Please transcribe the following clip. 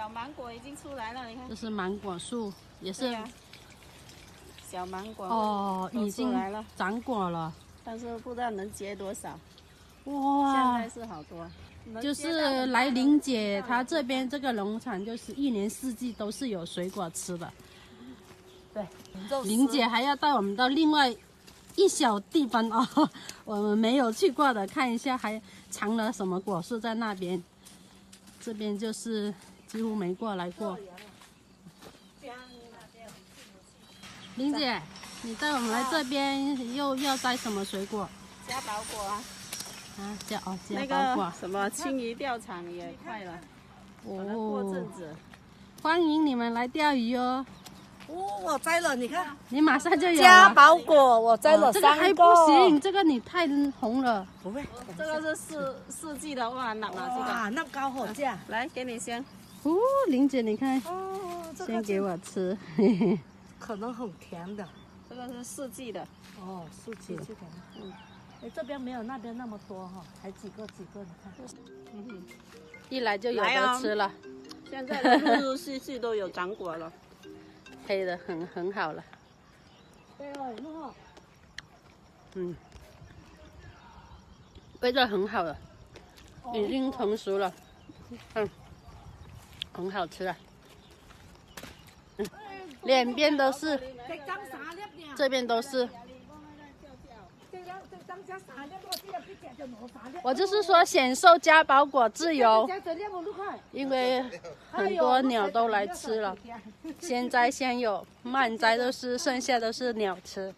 小芒果已经出来了，你看。这是芒果树，也是。小芒果哦，已经来了，长果了。但是不知道能结多少。哇！现在是好多。就是来玲姐她这边这个农场，就是一年四季都是有水果吃的。对，玲姐还要带我们到另外一小地方哦，我们没有去过的，看一下还藏了什么果树在那边。这边就是几乎没过来过。玲姐，你带我们来这边又要摘什么水果？嘉宝果啊。啊，嘉宝果。什么青鱼钓场也快了。过阵子。欢迎你们来钓鱼哦。我摘了，你看，你马上就有了。嘉宝果我摘了3个。这个还不行，这个你太红了。不会，这个是四季的哇，拿这个。那高好价。来，给你先。哦，玲姐，你看，先给我吃，嘿嘿。可能很甜的。这个是四季的。哦，四季的。哎，这边没有那边那么多哈，还几个，你看。一来就有得吃了。现在陆陆续续都有长果了。黑的很好了。对哦，那好。味道很好了，已经成熟了，很好吃了。两边都是，这边都是。我就是说享受嘉宝果自由，因为很多鸟都来吃了，先摘先有，慢摘都是剩下都是鸟吃。